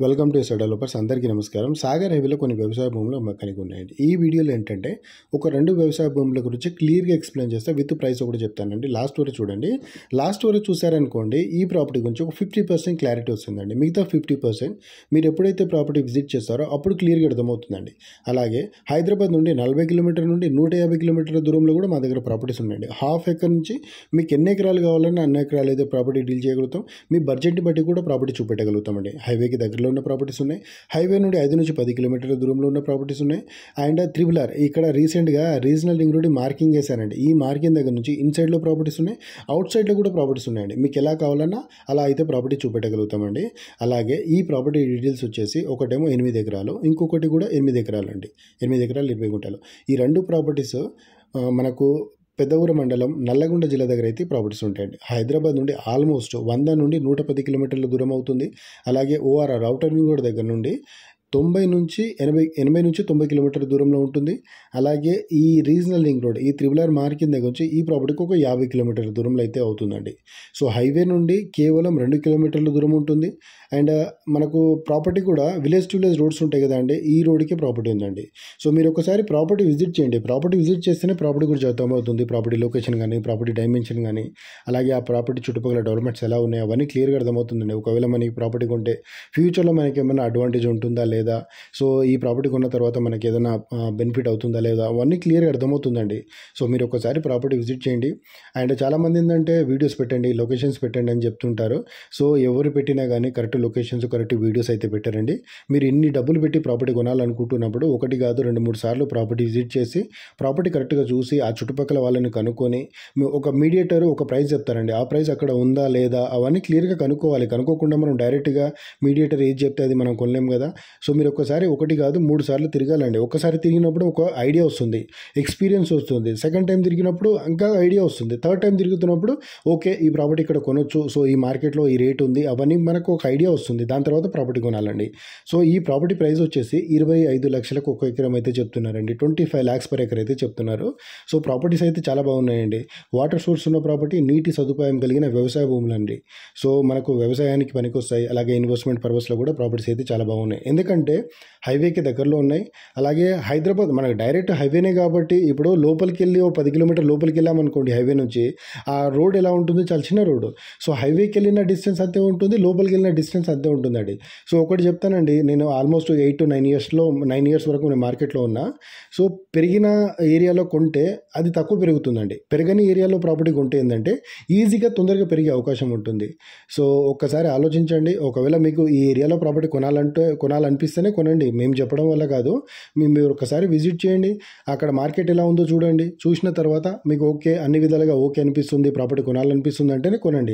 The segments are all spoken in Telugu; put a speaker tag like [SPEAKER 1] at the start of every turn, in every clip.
[SPEAKER 1] Welcome to SR developers. అందరికీ నమస్కారం. సాగర్ హైవేలో కొన్ని వ్యవసాయ భూములు అమ్మకానికి ఉన్నాయండి. ఈ వీడియోలో ఏంటంటే ఒక 2 వ్యవసాయ భూముల గురించి క్లియర్గా ఎక్స్ప్లెయిన్ చేస్తే విత్ ప్రైస్ ఒకటి చెప్తానండి. లాస్ట్ వరకు చూడండి. లాస్ట్ వరకు చూసారనుకోండి ఈ ప్రాపర్టీ గురించి ఒక 50% క్లారిటీ వస్తుందండి. మిగతా 50% మీరు ఎప్పుడైతే ప్రాపర్టీ విజిట్ చేస్తారో అప్పుడు క్లియర్గా అర్థమవుతుందండి. అలాగే హైదరాబాద్ నుండి 40 కిలోమీటర్ నుండి 150 కిలోమీటర్ల దూరంలో కూడా మా దగ్గర ప్రాపర్టీస్ ఉన్నాయండి. హాఫ్ ఎకర్ నుంచి మీకు ఎన్ని ఎకరాలు కావాలన్నా అన్ని ఎకరాలు అయితే ప్రాపర్టీ డీల్ చేయగలుగుతాం. మీ బడ్జెట్ని బట్టి కూడా ప్రాపర్టీ చూపెట్టగలుగుతామండి. హైవేకి దగ్గరలో ఉన్న ప్రాపర్టీస్ ఉన్నాయి. హైవే నుండి 5 నుంచి 10 కిలోమీటర్ల దూరంలో ఉన్న ప్రాపర్టీస్ ఉన్నాయి. అండ్ త్రిబుల్ ఇక్కడ రీసెంట్గా రీజనల్ రింగ్ రోడ్ మార్కింగ్ చేశానండి. ఈ మార్కింగ్ దగ్గర నుంచి ఇన్సైడ్లో ప్రాపర్టీస్ ఉన్నాయి, అవుట్ సైడ్లో కూడా ప్రాపర్టీస్ ఉన్నాయండి. మీకు ఎలా కావాలన్నా అలా అయితే ప్రాపర్టీ చూపెట్టగలుగుతామండి. అలాగే ఈ ప్రాపర్టీ డీటెయిల్స్ వచ్చేసి ఒకటేమో 8 ఎకరాలు, ఇంకొకటి కూడా 8 ఎకరాలు అండి. 8 ఎకరాలు 20 గుంటలు. ఈ 2 ప్రాపర్టీస్ మనకు పెద్దగూర మండలం నల్లగొండ జిల్లా దగ్గర అయితే ప్రాపర్టీస్ ఉంటాయండి. హైదరాబాద్ నుండి ఆల్మోస్ట్ 100 నుండి 110 కిలోమీటర్ల దూరం అవుతుంది. అలాగే ఓఆర్ఆర్ అవుటర్ రింగ్ రోడ్ దగ్గర నుండి 90 నుంచి 90 కిలోమీటర్ల దూరంలో ఉంటుంది. అలాగే ఈ రీజనల్ రింగ్ రోడ్ ఈ త్రిబుల్ మార్కింగ్ దగ్గర నుంచి ఈ ప్రాపర్టీకి ఒక 50 కిలోమీటర్ల దూరంలో అయితే అవుతుందండి. సో హైవే నుండి కేవలం 2 కిలోమీటర్ల దూరం ఉంటుంది. అండ్ మనకు ప్రాపర్టీ కూడా విలేజ్ టు విలేజ్ రోడ్స్ ఉంటాయి కదా అండి, ఈ రోడ్కి ప్రాపర్టీ ఉందండి. సో మీరు ఒకసారి ప్రాపర్టీ విజిట్ చేయండి. ప్రాపర్టీ విజిట్ చేస్తేనే ప్రాపర్టీ గురించి అర్థమవుతుంది. ప్రాపర్టీ లొకేషన్ కానీ, ప్రాపర్టీ డైమెన్షన్ కానీ, అలాగే ఆ ప్రాపర్టీ చుట్టుపక్కల డెవలప్మెంట్స్ ఎలా ఉన్నాయి అవన్నీ క్లియర్గా అర్థమవుతుందండి. ఒకవేళ మనకి ప్రాపర్టీ కొంటే ఫ్యూచర్లో మనకి ఏమైనా అడ్వాంటేజ్ ఉంటుందా లేదా, సో ఈ ప్రాపర్టీ కొన్న తర్వాత మనకి ఏదైనా బెనిఫిట్ అవుతుందా లేదా అవన్నీ క్లియర్గా అర్థమవుతుందండి. సో మీరు ఒకసారి ప్రాపర్టీ విజిట్ చేయండి. అండ్ చాలామంది ఏంటంటే వీడియోస్ పెట్టండి, లొకేషన్స్ పెట్టండి అని చెప్తుంటారు. సో ఎవరు పెట్టినా కానీ కరెక్ట్ లొకేషన్స్, కరెక్ట్ వీడియోస్ అయితే పెట్టారండి. మీరు ఇన్ని డబ్బులు పెట్టి ప్రాపర్టీ కొనాలనుకుంటున్నప్పుడు ఒకటి కాదు 2-3 సార్లు ప్రాపర్టీ విజిట్ చేసి ప్రాపర్టీ కరెక్ట్గా చూసి ఆ చుట్టుపక్కల వాళ్ళని కనుక్కొని ఒక మీడియేటర్ ఒక ప్రైస్ చెప్తారండి. ఆ ప్రైస్ అక్కడ ఉందా లేదా అవన్నీ క్లియర్గా కనుక్కోవాలి. కనుక్కోకుండా మనం డైరెక్ట్గా మీడియేటర్ ఏది చెప్తే అది మనం కొనలేం కదా. సో మీరు ఒకసారి ఒకటి కాదు 3 సార్లు తిరగాలండి. ఒకసారి తిరిగినప్పుడు ఒక ఐడియా వస్తుంది, ఎక్స్పీరియన్స్ వస్తుంది. సెకండ్ టైం తిరిగినప్పుడు ఇంకా ఐడియా వస్తుంది. థర్డ్ టైం తిరుగుతున్నప్పుడు ఓకే ఈ ప్రాపర్టీ ఇక్కడ కొనొచ్చు, సో ఈ మార్కెట్లో ఈ రేట్ ఉంది అవన్నీ మనకు ఒక ఐడియా వస్తుంది. దాని తర్వాత ప్రాపర్టీ కొనాలండి. సో ఈ ప్రాపర్టీ ప్రైస్ వచ్చేసి 25 లక్షలకు ఒక ఎకరం అయితే చెప్తున్నారండి. 25 lakhs per acre అయితే చెప్తున్నారు. సో ప్రాపర్టీస్ అయితే చాలా బాగున్నాయండి. వాటర్ సోర్స్ ఉన్న ప్రాపర్టీ, నీటి సదుపాయం కలిగిన వ్యవసాయ భూములండి. సో మనకు వ్యవసాయానికి పనికొస్తాయి. అలాగే ఇన్వెస్ట్మెంట్ పర్పస్లో కూడా ప్రాపర్టీస్ అయితే చాలా బాగున్నాయి. ఎందుకంటే హైవేకి దగ్గరలో ఉన్నాయి. అలాగే హైదరాబాద్ మనకు డైరెక్ట్ హైవేనే కాబట్టి ఇప్పుడు లోపలికి వెళ్ళి 10 కిలోమీటర్ లోపలికి వెళ్ళామనుకోండి హైవే నుంచి, ఆ రోడ్ ఎలా ఉంటుంది, చాలా చిన్న రోడ్డు. సో హైవేకి వెళ్ళిన డిస్టెన్స్ అంతే ఉంటుంది, లోపలికి వెళ్ళిన డిస్టెన్స్ అంతే ఉంటుందండి. సో ఒకటి చెప్తానండి, నేను ఆల్మోస్ట్ 8 to 9 years వరకు నేను మార్కెట్లో ఉన్నా. సో పెరిగిన ఏరియాలో కొంటే అది తక్కువ పెరుగుతుందండి. పెరగని ఏరియాలో ప్రాపర్టీ కొంటే ఏంటంటే ఈజీగా తొందరగా పెరిగే అవకాశం ఉంటుంది. సో ఒక్కసారి ఆలోచించండి. ఒకవేళ మీకు ఈ ఏరియాలో ప్రాపర్టీ కొనాలనిపిస్తేనే కొనండి. మేము చెప్పడం వల్ల కాదు, మీరు ఒకసారి విజిట్ చేయండి. అక్కడ మార్కెట్ ఎలా ఉందో చూడండి. చూసిన తర్వాత మీకు ఓకే అన్ని విధాలుగా ఓకే అనిపిస్తుంది, ప్రాపర్టీ కొనాలనిపిస్తుంది అంటేనే కొనండి.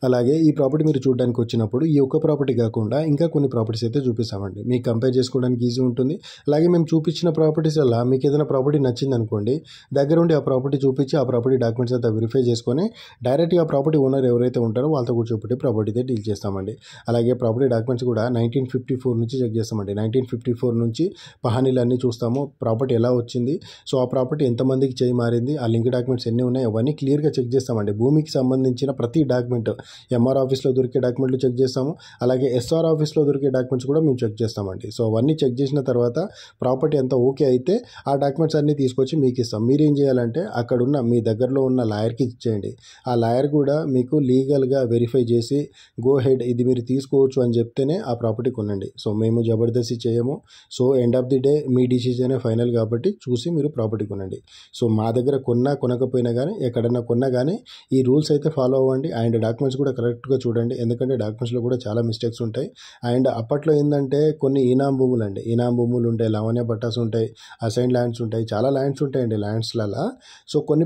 [SPEAKER 1] అలాగే ఈ ప్రాపర్టీ మీరు చూడడానికి వచ్చినప్పుడు ఈ ఒక్క ప్రాపర్టీ కాకుండా ఇంకా కొన్ని ప్రాపర్టీస్ అయితే చూపిస్తామండి. మీకు కంపేర్ చేసుకోవడానికి ఈజీ ఉంటుంది. అలాగే మేము చూపించిన ప్రాపర్టీస్ వల్ల మీకు ఏదైనా ప్రాపర్టీ నచ్చింది అనుకోండి, దగ్గర ఉండి ఆ ప్రాపర్టీ చూపించి ఆ ప్రాపర్టీ డాక్యుమెంట్స్ అంతా వెరిఫై చేసుకొని డైరెక్ట్గా ఆ ప్రాపర్టీ ఓనర్ ఎవరైతే ఉంటారో వాళ్ళతో కూర్చోబెట్టి ప్రాపర్టీ అయితే డీల్ చేస్తామండి. అలాగే ప్రాపర్టీ డాక్యుమెంట్స్ కూడా 1954 నుంచి చెక్ చేస్తామండి. 1954 నుంచి పహానీలు అన్నీ చూస్తాము. ప్రాపర్టీ ఎలా వచ్చింది, సో ఆ ప్రాపర్టీ ఎంతమందికి చేయి మారింది, ఆ లింక్ డాక్యుమెంట్స్ ఎన్ని ఉన్నాయి అవన్నీ క్లియర్గా చెక్ చేస్తామండి. భూమికి సంబంధించిన ప్రతి డాక్యుమెంట్ ఎంఆర్ ఆఫీస్లో దొరికే డాక్యుమెంట్లు చెక్ చేస్తాము. అలాగే ఎస్ఆర్ ఆఫీస్లో దొరికే డాక్యుమెంట్స్ కూడా మేము చెక్ చేస్తామండి. సో అవన్నీ చెక్ చేసిన తర్వాత ప్రాపర్టీ అంతా ఓకే అయితే ఆ డాక్యుమెంట్స్ అన్నీ తీసుకొచ్చి మీకు ఇస్తాం. మీరేం చేయాలంటే అక్కడున్న మీ దగ్గరలో ఉన్న లాయర్కి ఇచ్చేయండి. ఆ లాయర్ కూడా మీకు లీగల్గా వెరిఫై చేసి గో హెడ్ ఇది మీరు తీసుకోవచ్చు అని చెప్తేనే ఆ ప్రాపర్టీ కొనండి. సో మేము జబర్దస్తి చేయము. So end of the day మీ డిసిజనే ఫైనల్ కాబట్టి చూసి మీరు ప్రాపర్టీ కొనండి. సో మా దగ్గర కొనకపోయినా కానీ ఎక్కడన్నా కొన్నా కానీ ఈ రూల్స్ అయితే ఫాలో అవ్వండి. అండ్ డాక్యుమెంట్స్ కూడా కరెక్ట్గా చూడండి. ఎందుకంటే డాక్యుమెంట్స్లో కూడా చాలా మిస్టేక్స్ ఉంటాయి. అండ్ అప్పట్లో ఏంటంటే కొన్ని ఈనాం భూములు అండి, ఈనాం భూములు ఉంటాయి, లవణ్య పట్టాస్ ఉంటాయి, అసైన్ ల్యాండ్స్ ఉంటాయి, చాలా ల్యాండ్స్ ఉంటాయండి ల్యాండ్స్లలో. సో కొన్ని